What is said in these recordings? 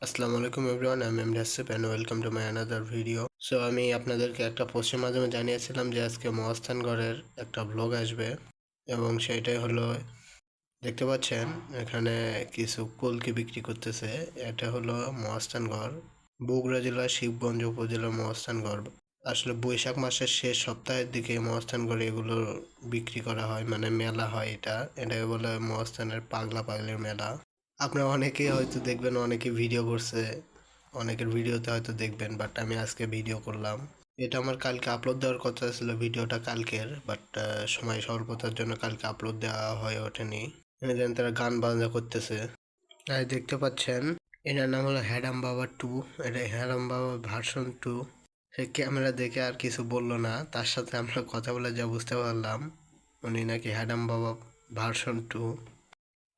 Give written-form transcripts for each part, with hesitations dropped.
আসসালামু আলাইকুম এভরিওয়ান, আমি MD Asif and welcome to my another video. So আমি আপনাদেরকে একটা পোস্টের মাধ্যমে জানিয়েছিলাম যে আজকে মহাস্থানগড়ের একটা ব্লগ আসবে, এবং সেইটাই হলো দেখতে পাচ্ছেন এখানে কিছু কলকি বিক্রি করতেছে। এটা হলো মহাস্থানগড়, বগুড়া জেলার শিবগঞ্জ উপজেলার মহাস্থানগড়। আসলে বৈশাখ মাসের শেষ সপ্তাহের দিকে মহাস্থানগড়ে এগুলো বিক্রি করা হয়, মানে মেলা হয়। এটাকে বলে মহাস্থানের পাগলা পাগলির মেলা। আপনারা অনেকেই হয়তো দেখবেন, অনেকে ভিডিও করছে, অনেকের ভিডিওতে হয়তো দেখবেন, বাট আমি আজকে ভিডিও করলাম। এটা আমার কালকে আপলোড দেওয়ার কথা ছিল, ভিডিওটা কালকের, বাট সময় স্বল্পতার জন্য কালকে আপলোড দেওয়া হয়ে ওঠেনি। যেন তারা গান বাজনা করতেছে, তাই দেখতে পাচ্ছেন। এটার নাম হলো হ্যাডাম বাবা 2। এটা হ্যাডাম বাবা ভার্সন 2। সে ক্যামেরা দেখে আর কিছু বললো না, তার সাথে আমরা কথা বলে যা বুঝতে পারলাম উনি নাকি হ্যাডাম বাবা ভার্সন 2।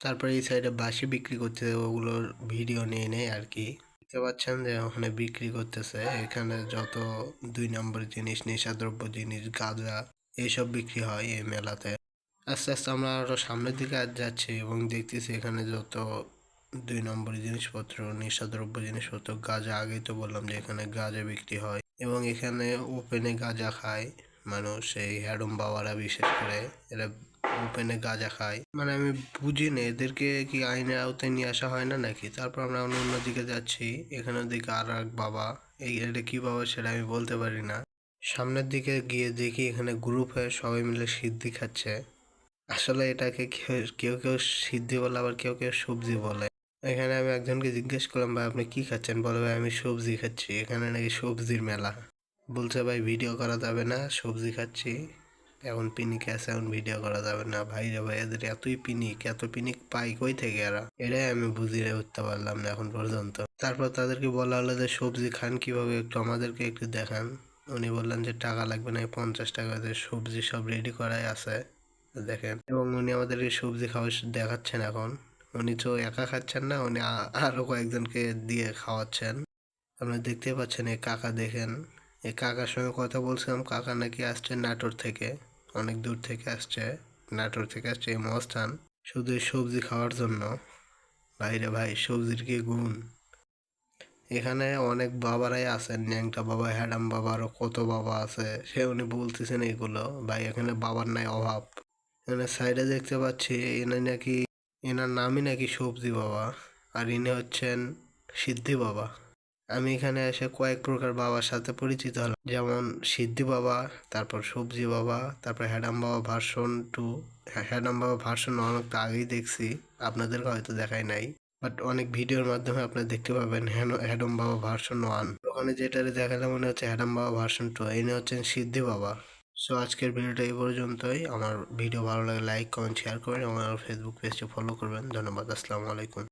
তারপরে এই সাইডে বাঁশি বিক্রি করতেছে, ওগুলোর ভিডিও নিয়ে নেই আর কি। দেখতে পাচ্ছেন যে ওখানে বিক্রি করতেছে। এখানে যত 2 নম্বর জিনিস, নেশাদ্রব্য জিনিস, গাঁজা, এইসব বিক্রি হয় এই মেলাতে। আস্তে আস্তে আমরা আরো সামনের দিকে যাচ্ছি এবং দেখতেছি এখানে যত 2 নম্বর জিনিসপত্র, নেশাদ্রব্য জিনিসপত্র, গাঁজা। আগেই তো বললাম যে এখানে গাঁজা বিক্রি হয়, এবং এখানে ওপেনে গাঁজা খায় মানুষ। এই হ্যাডম বাবারা বিশেষ করে এরা ওপেনে গাঁজা খায়। মানে আমি বুঝি না এদেরকে কি আইনের আওতায় নিয়ে আসা হয় না নাকি। তারপর আমরা অন্যদিকে যাচ্ছি, এখানের দিকে আর এক বাবা। এটা কি বাবা সেটা আমি বলতে পারি না। সামনের দিকে গিয়ে দেখি এখানে গ্রুপ হয়ে সবাই মিলে সিদ্ধি খাচ্ছে। আসলে এটাকে কেউ কেউ সিদ্ধি বলে, আবার কেউ কেউ সবজি বলে। এখানে আমি একজনকে জিজ্ঞেস করলাম, ভাই আপনি কি খাচ্ছেন? বলে, ভাই আমি সবজি খাচ্ছি। এখানে নাকি সবজির মেলা। বলছে ভাই ভিডিও করা যাবে না, সবজি খাচ্ছি, এখন পিনিক আছে, এখন ভিডিও করা যাবে না। ভাই রে ভাই, এদের এত পিনিক পাই কই থেকে এরা? এটাই আমি বুঝিয়ে উঠতে পারলাম না এখন পর্যন্ত। তারপর তাদেরকে বলা হলো যে সবজি খান কিভাবে, একটু আমাদেরকে একটু দেখান। উনি বললেন যে টাকা লাগবে না, 50 টাকাতে সবজি সব রেডি করাই আছে, দেখেন। এবং উনি আমাদেরকে সবজি খাওয়া দেখাচ্ছেন এখন। উনি তো একা খাচ্ছেন না, উনি আরো কয়েকজনকে দিয়ে খাওয়াচ্ছেন। আপনারা দেখতে পাচ্ছেন এই কাকা, দেখেন। এই কাকার সঙ্গে কথা বলছিলাম, কাকা নাকি আসছে নাটোর থেকে, অনেক দূর থেকে আসছে, নাটোর থেকে আসছে এই মহাস্থান শুধু এই সবজি খাওয়ার জন্য। ভাইরে ভাই, সবজির কি গুণ! এখানে অনেক বাবারাই আছেন, ন্যাংটা বাবা, হ্যাডাম বাবা, আরো কত বাবা আছে, সে উনি বলতেছেন এগুলো। ভাই এখানে বাবার নাই অভাব। এখানে সাইডে দেখতে পাচ্ছি এনার নাকি, এনার নামই নাকি সবজি বাবা, আর ইনি হচ্ছেন সিদ্ধি বাবা। আমি এখানে এসে কয়েক প্রকার বাবার সাথে পরিচিত হলাম, যেমন সিদ্ধি বাবা, তারপর সবজি বাবা, তারপর হ্যাডাম বাবা ভার্সন 2। হ্যাডাম বাবা ভার্সন 1 অনেক তো আগেই দেখছি, আপনাদেরকে হয়তো দেখাই নাই, বাট অনেক ভিডিওর মাধ্যমে আপনারা দেখতে পাবেন হ্যাডাম বাবা ভার্সন 1। ওখানে যেটারে দেখালাম মনে হচ্ছে হ্যাডাম বাবা ভার্সন 2, ইনি হচ্ছেন সিদ্ধি বাবা। সো আজকের ভিডিওটা এই পর্যন্তই। আমার ভিডিও ভালো লাগে লাইক কমেন্ট শেয়ার করবেন, এবং আমার ফেসবুক পেজটি ফলো করবেন। ধন্যবাদ, আসসালামু আলাইকুম।